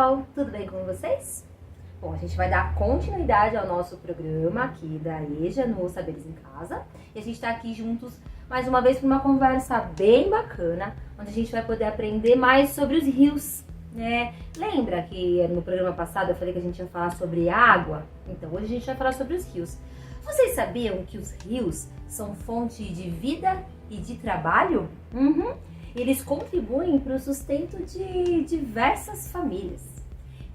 pessoal, tudo bem com vocês? Bom, a gente vai dar continuidade ao nosso programa aqui da EJA no Saberes em Casa. E a gente está aqui juntos mais uma vez para uma conversa bem bacana, onde a gente vai poder aprender mais sobre os rios, né? Lembra que no programa passado eu falei que a gente ia falar sobre água? Então hoje a gente vai falar sobre os rios. Vocês sabiam que os rios são fonte de vida e de trabalho? Eles contribuem para o sustento de diversas famílias.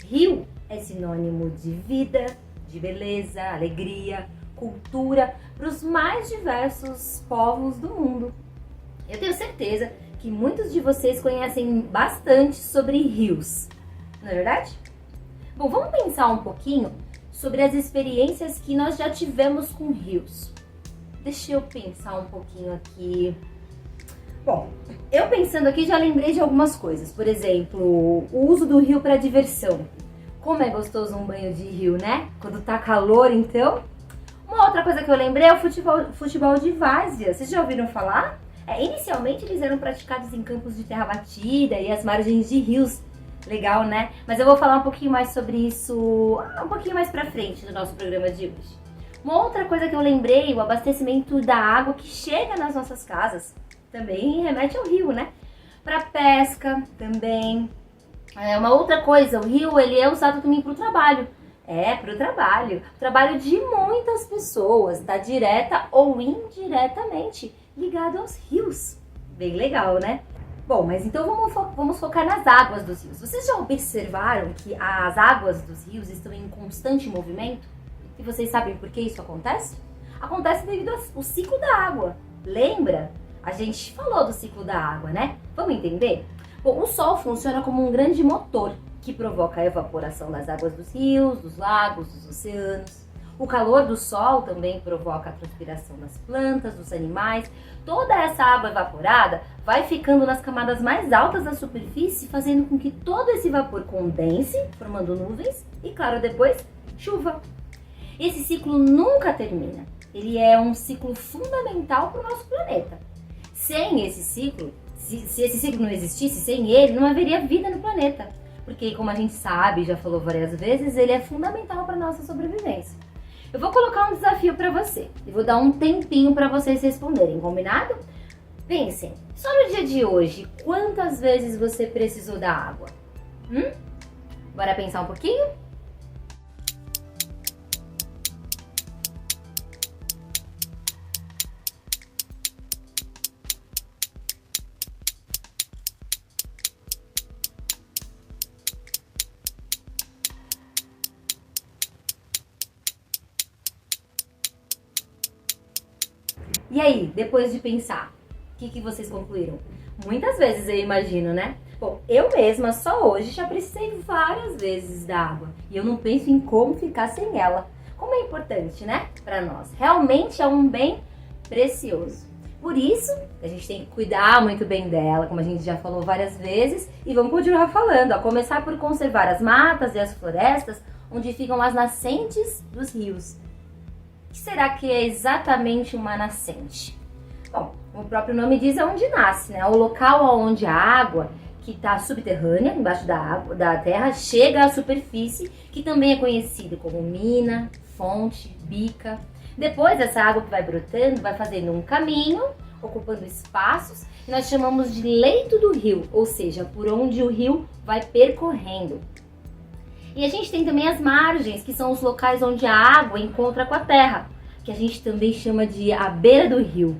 Rio é sinônimo de vida, de beleza, alegria, cultura para os mais diversos povos do mundo. Eu tenho certeza que muitos de vocês conhecem bastante sobre rios, não é verdade? Bom, vamos pensar um pouquinho sobre as experiências que nós já tivemos com rios. Deixa eu pensar um pouquinho aqui. Bom, eu pensando aqui já lembrei de algumas coisas. Por exemplo, o uso do rio para diversão. Como é gostoso um banho de rio, né? Quando tá calor, então. Uma outra coisa que eu lembrei é o futebol de várzea. Vocês já ouviram falar? Inicialmente eles eram praticados em campos de terra batida e às margens de rios. Legal, né? Mas eu vou falar um pouquinho mais sobre isso um pouquinho mais pra frente no nosso programa de hoje. Uma outra coisa que eu lembrei, o abastecimento da água que chega nas nossas casas. Também remete ao rio, né? Para pesca também. Uma outra coisa, o rio ele é usado também para o trabalho. Para o trabalho. O trabalho de muitas pessoas, tá? Direta ou indiretamente ligado aos rios. Bem legal, né? Bom, mas então vamos focar nas águas dos rios. Vocês já observaram que as águas dos rios estão em constante movimento? E vocês sabem por que isso acontece? Acontece devido ao ciclo da água. Lembra? A gente falou do ciclo da água, né? Vamos entender? Bom, o Sol funciona como um grande motor que provoca a evaporação das águas dos rios, dos lagos, dos oceanos. O calor do Sol também provoca a transpiração das plantas, dos animais. Toda essa água evaporada vai ficando nas camadas mais altas da superfície, fazendo com que todo esse vapor condense, formando nuvens e, claro, depois, chuva. Esse ciclo nunca termina. Ele é um ciclo fundamental para o nosso planeta. Sem esse ciclo, se esse ciclo não existisse, sem ele, não haveria vida no planeta. Porque, como a gente sabe, já falou várias vezes, ele é fundamental para a nossa sobrevivência. Eu vou colocar um desafio para você e vou dar um tempinho para vocês responderem, combinado? Pensem, só no dia de hoje, quantas vezes você precisou da água? Bora pensar um pouquinho? E aí, depois de pensar, o que vocês concluíram? Muitas vezes eu imagino, né? Bom, eu mesma só hoje já precisei várias vezes da água e eu não penso em como ficar sem ela. Como é importante, né? Para nós. Realmente é um bem precioso. Por isso, a gente tem que cuidar muito bem dela, como a gente já falou várias vezes, e vamos continuar falando. A começar por conservar as matas e as florestas onde ficam as nascentes dos rios. O que será que é exatamente uma nascente? Bom, o próprio nome diz é onde nasce, né? O local onde a água que está subterrânea, embaixo da terra, chega à superfície, que também é conhecida como mina, fonte, bica. Depois essa água que vai brotando, vai fazendo um caminho, ocupando espaços, que nós chamamos de leito do rio, ou seja, por onde o rio vai percorrendo. E a gente tem também as margens, que são os locais onde a água encontra com a terra, que a gente também chama de a beira do rio.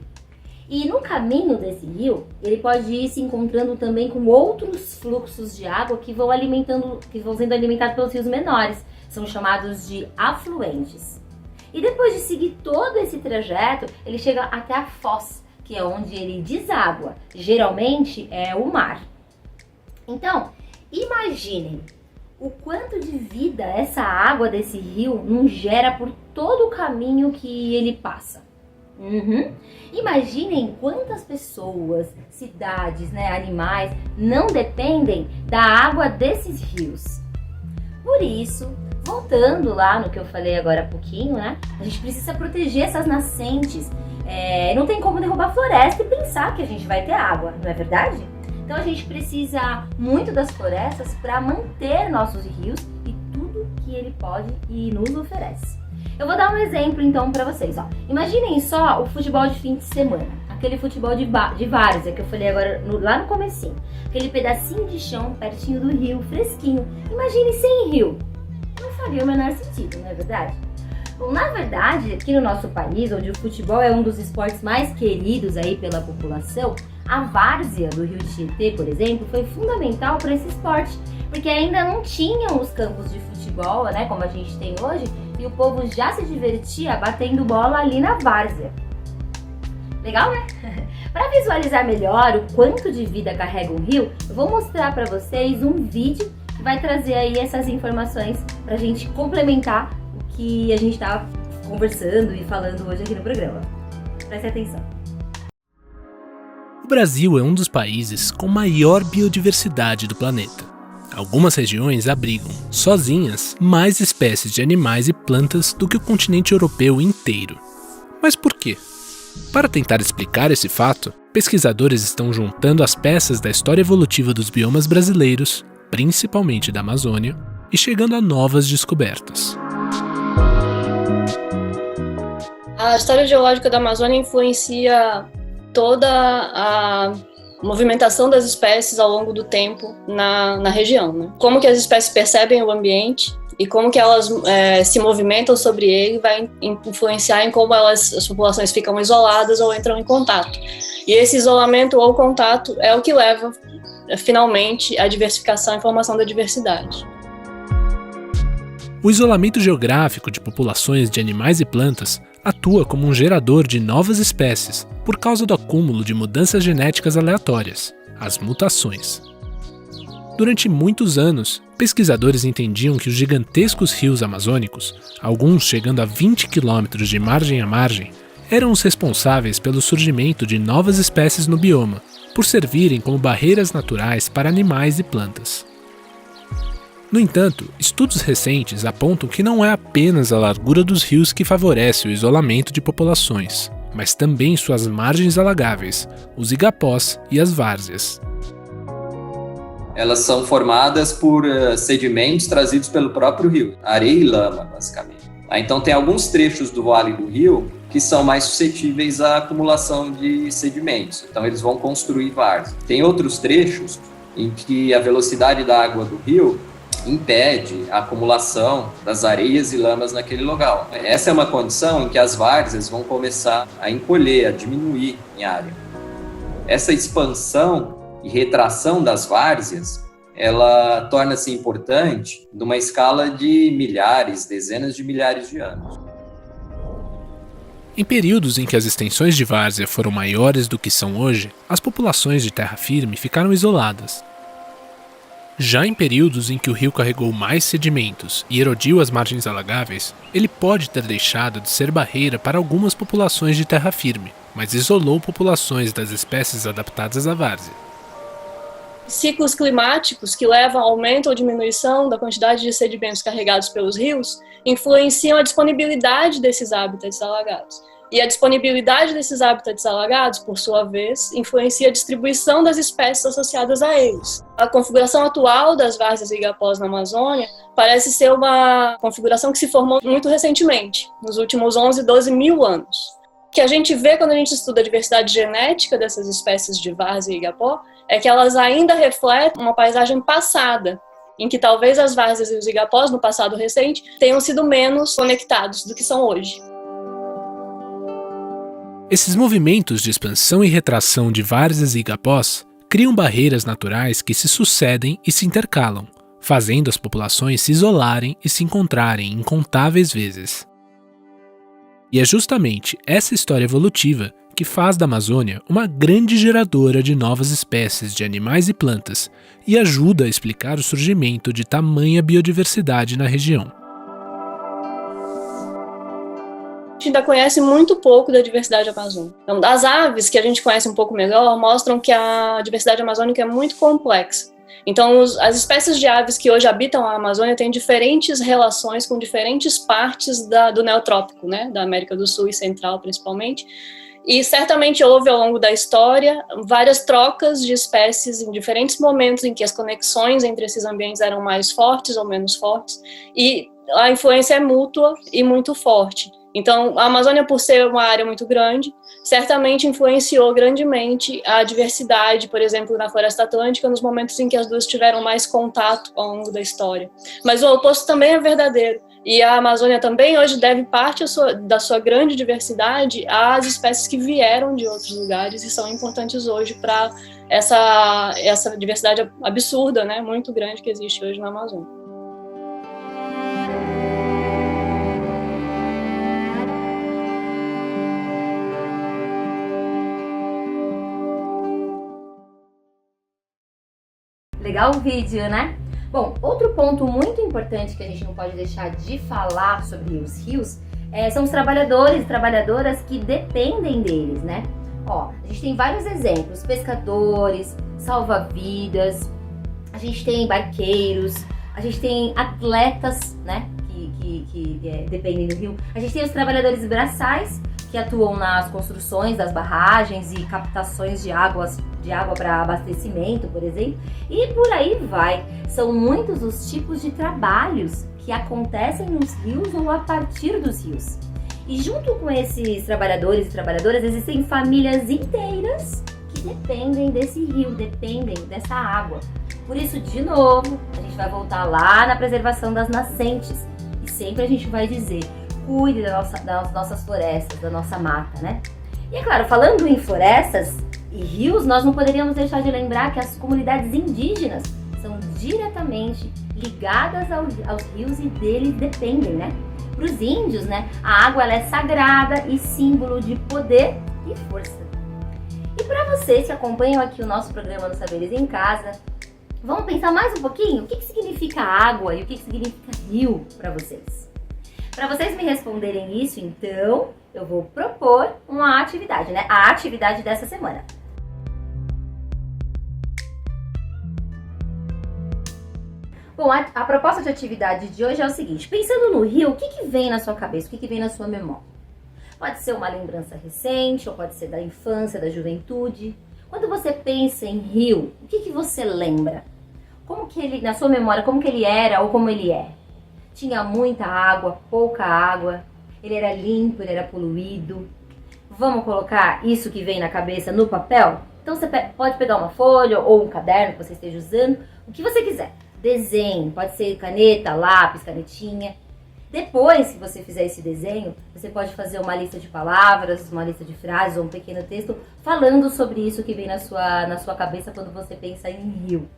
E no caminho desse rio, ele pode ir se encontrando também com outros fluxos de água que vão sendo alimentados pelos rios menores, são chamados de afluentes. E depois de seguir todo esse trajeto, ele chega até a foz, que é onde ele deságua, geralmente é o mar. Então, imaginem o quanto de vida essa água desse rio não gera por todo o caminho que ele passa. Imaginem quantas pessoas, cidades, animais não dependem da água desses rios. Por isso, voltando lá no que eu falei agora há pouquinho, né? A gente precisa proteger essas nascentes. Não tem como derrubar a floresta e pensar que a gente vai ter água, não é verdade? Então a gente precisa muito das florestas para manter nossos rios e tudo que ele pode e nos oferece. Eu vou dar um exemplo então para vocês. Imaginem só o futebol de fim de semana, aquele futebol de várzea que eu falei agora lá no comecinho, aquele pedacinho de chão pertinho do rio, fresquinho. Imagine sem rio, não faria o menor sentido, não é verdade? Bom, na verdade, aqui no nosso país, onde o futebol é um dos esportes mais queridos aí pela população, a várzea do Rio Tietê, por exemplo, foi fundamental para esse esporte, porque ainda não tinham os campos de futebol, né, como a gente tem hoje, e o povo já se divertia batendo bola ali na várzea. Legal, né? Para visualizar melhor o quanto de vida carrega um rio, eu vou mostrar para vocês um vídeo que vai trazer aí essas informações para a gente complementar o que a gente está conversando e falando hoje aqui no programa. Preste atenção. O Brasil é um dos países com maior biodiversidade do planeta. Algumas regiões abrigam, sozinhas, mais espécies de animais e plantas do que o continente europeu inteiro. Mas por quê? Para tentar explicar esse fato, pesquisadores estão juntando as peças da história evolutiva dos biomas brasileiros, principalmente da Amazônia, e chegando a novas descobertas. A história geológica da Amazônia influencia toda a movimentação das espécies ao longo do tempo na região, né? Como que as espécies percebem o ambiente e como que elas se movimentam sobre ele vai influenciar em como as populações ficam isoladas ou entram em contato. E esse isolamento ou contato é o que leva, finalmente, à diversificação e formação da diversidade. O isolamento geográfico de populações de animais e plantas atua como um gerador de novas espécies por causa do acúmulo de mudanças genéticas aleatórias, as mutações. Durante muitos anos, pesquisadores entendiam que os gigantescos rios amazônicos, alguns chegando a 20 quilômetros de margem a margem, eram os responsáveis pelo surgimento de novas espécies no bioma, por servirem como barreiras naturais para animais e plantas. No entanto, estudos recentes apontam que não é apenas a largura dos rios que favorece o isolamento de populações, mas também suas margens alagáveis, os igapós e as várzeas. Elas são formadas por sedimentos trazidos pelo próprio rio, areia e lama, basicamente. Então tem alguns trechos do vale do rio que são mais suscetíveis à acumulação de sedimentos, então eles vão construir várzeas. Tem outros trechos em que a velocidade da água do rio impede a acumulação das areias e lamas naquele local. Essa é uma condição em que as várzeas vão começar a encolher, a diminuir em área. Essa expansão e retração das várzeas, ela torna-se importante numa escala de milhares, dezenas de milhares de anos. Em períodos em que as extensões de várzea foram maiores do que são hoje, as populações de terra firme ficaram isoladas. Já em períodos em que o rio carregou mais sedimentos e erodiu as margens alagáveis, ele pode ter deixado de ser barreira para algumas populações de terra firme, mas isolou populações das espécies adaptadas à várzea. Ciclos climáticos que levam ao aumento ou diminuição da quantidade de sedimentos carregados pelos rios influenciam a disponibilidade desses hábitats alagados. E a disponibilidade desses hábitats alagados, por sua vez, influencia a distribuição das espécies associadas a eles. A configuração atual das várzeas e igapós na Amazônia parece ser uma configuração que se formou muito recentemente, nos últimos 11, 12 mil anos. O que a gente vê quando a gente estuda a diversidade genética dessas espécies de várzea e igapó é que elas ainda refletem uma paisagem passada, em que talvez as várzeas e os igapós, no passado recente, tenham sido menos conectados do que são hoje. Esses movimentos de expansão e retração de várzeas e igapós criam barreiras naturais que se sucedem e se intercalam, fazendo as populações se isolarem e se encontrarem incontáveis vezes. E é justamente essa história evolutiva que faz da Amazônia uma grande geradora de novas espécies de animais e plantas e ajuda a explicar o surgimento de tamanha biodiversidade na região. A gente ainda conhece muito pouco da diversidade amazônica. Então, das aves que a gente conhece um pouco melhor, mostram que a diversidade amazônica é muito complexa. Então, as espécies de aves que hoje habitam a Amazônia têm diferentes relações com diferentes partes do neotrópico, né, da América do Sul e Central, principalmente. E certamente houve ao longo da história várias trocas de espécies em diferentes momentos em que as conexões entre esses ambientes eram mais fortes ou menos fortes, e a influência é mútua e muito forte. Então, a Amazônia, por ser uma área muito grande, certamente influenciou grandemente a diversidade, por exemplo, na Floresta Atlântica, nos momentos em que as duas tiveram mais contato ao longo da história. Mas o oposto também é verdadeiro. E a Amazônia também hoje deve parte da sua grande diversidade às espécies que vieram de outros lugares e são importantes hoje para essa diversidade absurda, né, muito grande que existe hoje na Amazônia. Legal o vídeo, né? Bom, outro ponto muito importante que a gente não pode deixar de falar sobre os rios são os trabalhadores e trabalhadoras que dependem deles, né? Ó, a gente tem vários exemplos: pescadores, salva-vidas, a gente tem barqueiros, a gente tem atletas, né? Que dependem do rio. A gente tem os trabalhadores braçais, que atuam nas construções das barragens e captações de água para abastecimento, por exemplo, e por aí vai. São muitos os tipos de trabalhos que acontecem nos rios ou a partir dos rios. E junto com esses trabalhadores e trabalhadoras, existem famílias inteiras que dependem desse rio, dependem dessa água. Por isso, de novo, a gente vai voltar lá na preservação das nascentes. E sempre a gente vai dizer: cuide das nossas florestas, da nossa mata, né? E é claro, falando em florestas e rios, nós não poderíamos deixar de lembrar que as comunidades indígenas são diretamente ligadas aos rios e deles dependem, né? Para os índios, né, a água ela é sagrada e símbolo de poder e força. E para vocês que acompanham aqui o nosso programa no Saberes em Casa, vamos pensar mais um pouquinho? O que significa água e o que significa rio para vocês? Para vocês me responderem isso, então, eu vou propor uma atividade, né? A atividade dessa semana. Bom, a proposta de atividade de hoje é o seguinte: pensando no rio, o que vem na sua cabeça, o que vem na sua memória? Pode ser uma lembrança recente, ou pode ser da infância, da juventude. Quando você pensa em rio, o que você lembra? Como que ele, na sua memória, como que ele era ou como ele é? Tinha muita água, pouca água? Ele era limpo, ele era poluído? Vamos colocar isso que vem na cabeça no papel? Então você pode pegar uma folha ou um caderno que você esteja usando, o que você quiser. Desenho, pode ser caneta, lápis, canetinha. Depois que você fizer esse desenho, você pode fazer uma lista de palavras, uma lista de frases ou um pequeno texto falando sobre isso que vem na sua cabeça quando você pensa em rio.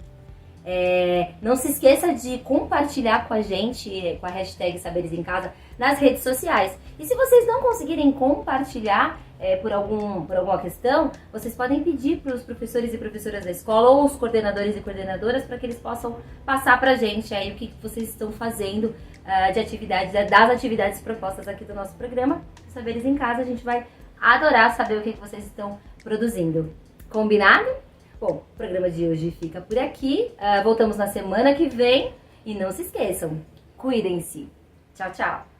Não se esqueça de compartilhar com a gente, com a hashtag Saberes em Casa, nas redes sociais. E se vocês não conseguirem compartilhar por alguma questão, vocês podem pedir para os professores e professoras da escola ou os coordenadores e coordenadoras para que eles possam passar para a gente aí o que vocês estão fazendo de atividades, das atividades propostas aqui do nosso programa. Saberes em Casa, a gente vai adorar saber o que vocês estão produzindo. Combinado? Bom, o programa de hoje fica por aqui. Voltamos na semana que vem. E não se esqueçam, cuidem-se. Tchau, tchau.